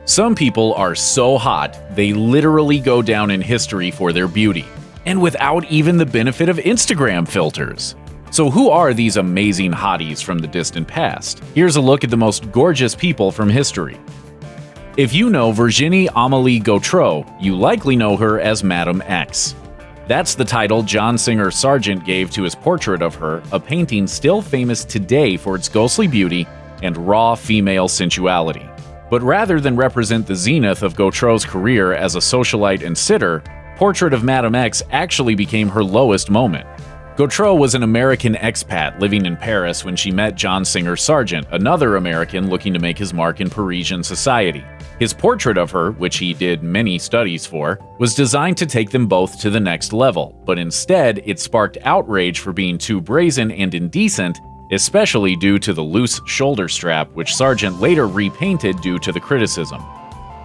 Some people are so hot, they literally go down in history for their beauty, and without even the benefit of Instagram filters. So who are these amazing hotties from the distant past? Here's a look at the most gorgeous people from history. If you know Virginie Amélie Gautreau, you likely know her as Madame X. That's the title John Singer Sargent gave to his portrait of her, a painting still famous today for its ghostly beauty and raw female sensuality. But rather than represent the zenith of Gautreau's career as a socialite and sitter, Portrait of Madame X actually became her lowest moment. Gautreau was an American expat living in Paris when she met John Singer Sargent, another American looking to make his mark in Parisian society. His portrait of her, which he did many studies for, was designed to take them both to the next level, but instead it sparked outrage for being too brazen and indecent, especially due to the loose shoulder strap, which Sargent later repainted due to the criticism.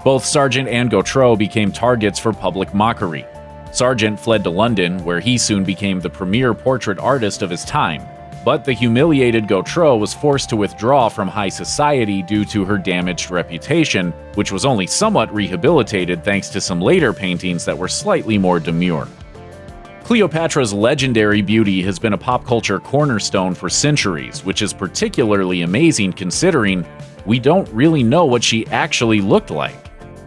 Both Sargent and Gautreau became targets for public mockery. Sargent fled to London, where he soon became the premier portrait artist of his time, but the humiliated Gautreau was forced to withdraw from high society due to her damaged reputation, which was only somewhat rehabilitated thanks to some later paintings that were slightly more demure. Cleopatra's legendary beauty has been a pop culture cornerstone for centuries, which is particularly amazing considering we don't really know what she actually looked like.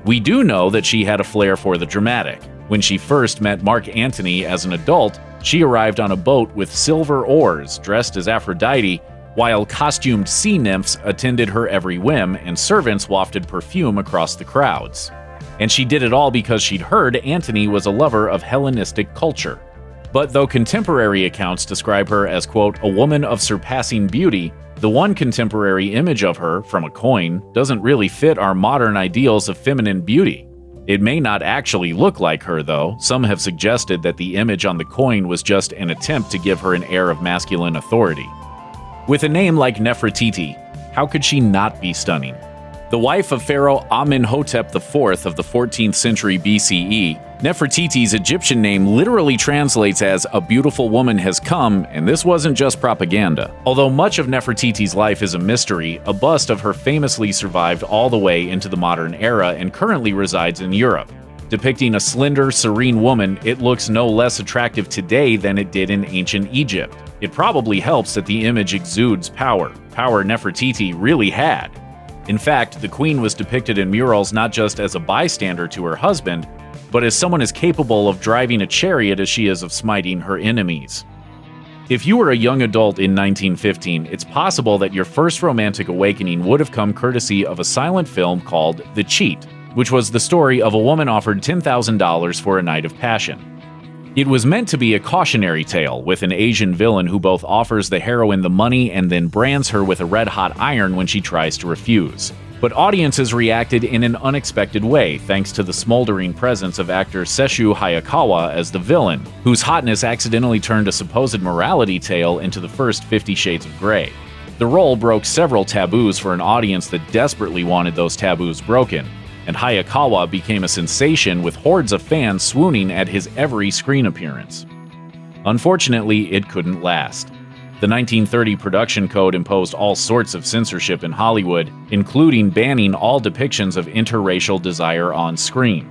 We do know that she had a flair for the dramatic. When she first met Mark Antony as an adult, she arrived on a boat with silver oars, dressed as Aphrodite, while costumed sea nymphs attended her every whim and servants wafted perfume across the crowds. And she did it all because she'd heard Antony was a lover of Hellenistic culture. But though contemporary accounts describe her as, quote, a woman of surpassing beauty, the one contemporary image of her, from a coin, doesn't really fit our modern ideals of feminine beauty. It may not actually look like her, though. Some have suggested that the image on the coin was just an attempt to give her an air of masculine authority. With a name like Nefertiti, how could she not be stunning? The wife of Pharaoh Amenhotep IV of the 14th century BCE, Nefertiti's Egyptian name literally translates as "a beautiful woman has come," and this wasn't just propaganda. Although much of Nefertiti's life is a mystery, a bust of her famously survived all the way into the modern era and currently resides in Europe. Depicting a slender, serene woman, it looks no less attractive today than it did in ancient Egypt. It probably helps that the image exudes power Nefertiti really had. In fact, the queen was depicted in murals not just as a bystander to her husband, but as someone as capable of driving a chariot as she is of smiting her enemies. If you were a young adult in 1915, it's possible that your first romantic awakening would have come courtesy of a silent film called The Cheat, which was the story of a woman offered $10,000 for a night of passion. It was meant to be a cautionary tale, with an Asian villain who both offers the heroine the money and then brands her with a red-hot iron when she tries to refuse. But audiences reacted in an unexpected way thanks to the smoldering presence of actor Sesshu Hayakawa as the villain, whose hotness accidentally turned a supposed morality tale into the first 50 Shades of Grey. The role broke several taboos for an audience that desperately wanted those taboos broken, and Hayakawa became a sensation with hordes of fans swooning at his every screen appearance. Unfortunately, it couldn't last. The 1930 production code imposed all sorts of censorship in Hollywood, including banning all depictions of interracial desire on screen.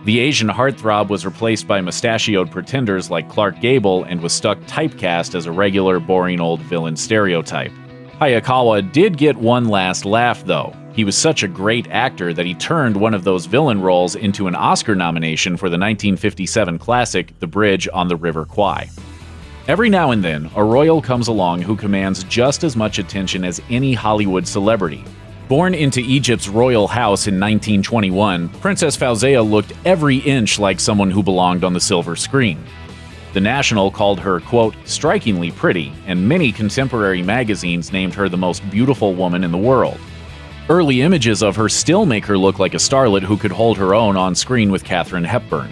The Asian heartthrob was replaced by mustachioed pretenders like Clark Gable and was stuck typecast as a regular, boring old villain stereotype. Hayakawa did get one last laugh, though. He was such a great actor that he turned one of those villain roles into an Oscar nomination for the 1957 classic The Bridge on the River Kwai. Every now and then, a royal comes along who commands just as much attention as any Hollywood celebrity. Born into Egypt's royal house in 1921, Princess Fauziya looked every inch like someone who belonged on the silver screen. The National called her, quote, strikingly pretty, and many contemporary magazines named her the most beautiful woman in the world. Early images of her still make her look like a starlet who could hold her own on screen with Katharine Hepburn.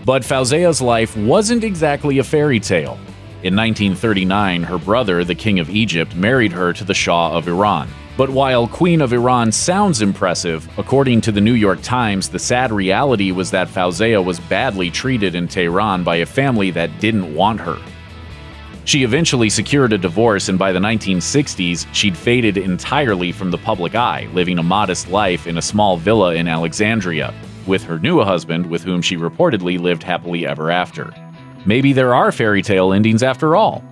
But Fauziya's life wasn't exactly a fairy tale. In 1939, her brother, the King of Egypt, married her to the Shah of Iran. But while Queen of Iran sounds impressive, according to the New York Times, the sad reality was that Fauziya was badly treated in Tehran by a family that didn't want her. She eventually secured a divorce, and by the 1960s, she'd faded entirely from the public eye, living a modest life in a small villa in Alexandria, with her new husband, with whom she reportedly lived happily ever after. Maybe there are fairy tale endings after all.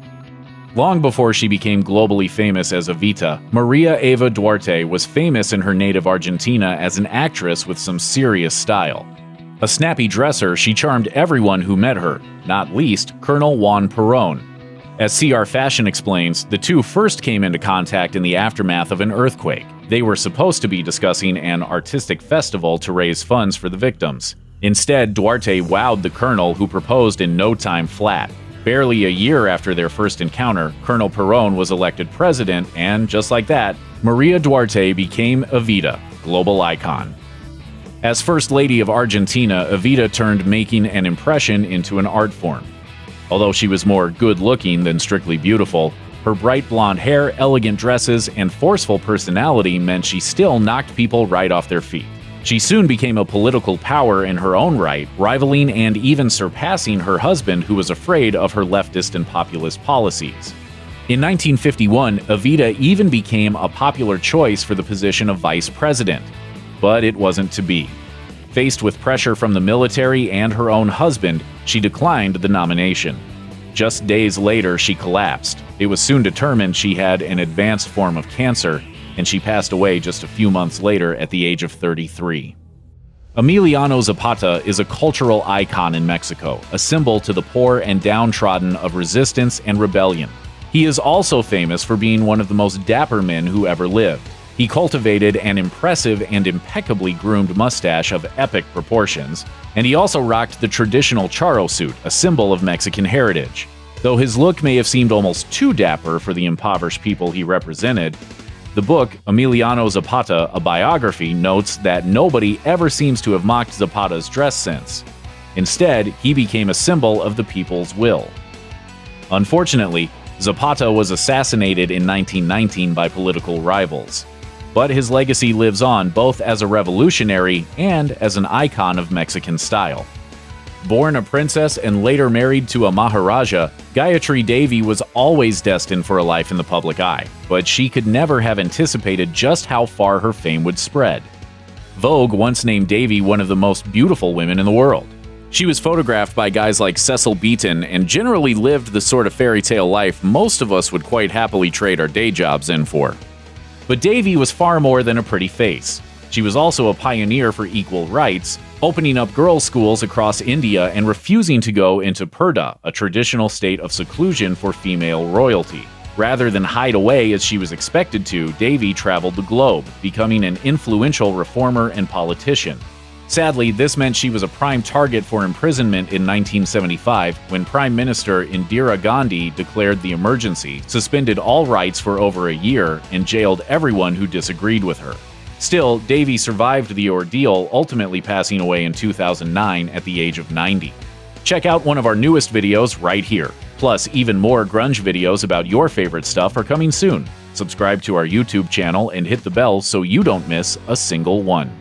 Long before she became globally famous as Evita, Maria Eva Duarte was famous in her native Argentina as an actress with some serious style. A snappy dresser, she charmed everyone who met her, not least Colonel Juan Perón. As CR Fashion explains, the two first came into contact in the aftermath of an earthquake. They were supposed to be discussing an artistic festival to raise funds for the victims. Instead, Duarte wowed the colonel, who proposed in no time flat. Barely a year after their first encounter, Colonel Perón was elected president, and just like that, Maria Duarte became Evita, global icon. As First Lady of Argentina, Evita turned making an impression into an art form. Although she was more good-looking than strictly beautiful, her bright blonde hair, elegant dresses, and forceful personality meant she still knocked people right off their feet. She soon became a political power in her own right, rivaling and even surpassing her husband, who was afraid of her leftist and populist policies. In 1951, Evita even became a popular choice for the position of vice president, but it wasn't to be. Faced with pressure from the military and her own husband, she declined the nomination. Just days later, she collapsed. It was soon determined she had an advanced form of cancer, and she passed away just a few months later at the age of 33. Emiliano Zapata is a cultural icon in Mexico, a symbol to the poor and downtrodden of resistance and rebellion. He is also famous for being one of the most dapper men who ever lived. He cultivated an impressive and impeccably groomed mustache of epic proportions, and he also rocked the traditional charro suit, a symbol of Mexican heritage. Though his look may have seemed almost too dapper for the impoverished people he represented, the book, Emiliano Zapata, a biography, notes that nobody ever seems to have mocked Zapata's dress sense. Instead, he became a symbol of the people's will. Unfortunately, Zapata was assassinated in 1919 by political rivals. But his legacy lives on both as a revolutionary and as an icon of Mexican style. Born a princess and later married to a Maharaja, Gayatri Devi was always destined for a life in the public eye, but she could never have anticipated just how far her fame would spread. Vogue once named Devi one of the most beautiful women in the world. She was photographed by guys like Cecil Beaton and generally lived the sort of fairy tale life most of us would quite happily trade our day jobs in for. But Devi was far more than a pretty face. She was also a pioneer for equal rights, opening up girls' schools across India and refusing to go into purdah, a traditional state of seclusion for female royalty. Rather than hide away as she was expected to, Devi traveled the globe, becoming an influential reformer and politician. Sadly, this meant she was a prime target for imprisonment in 1975 when Prime Minister Indira Gandhi declared the emergency, suspended all rights for over a year, and jailed everyone who disagreed with her. Still, Devi survived the ordeal, ultimately passing away in 2009 at the age of 90. Check out one of our newest videos right here. Plus, even more grunge videos about your favorite stuff are coming soon. Subscribe to our YouTube channel and hit the bell so you don't miss a single one.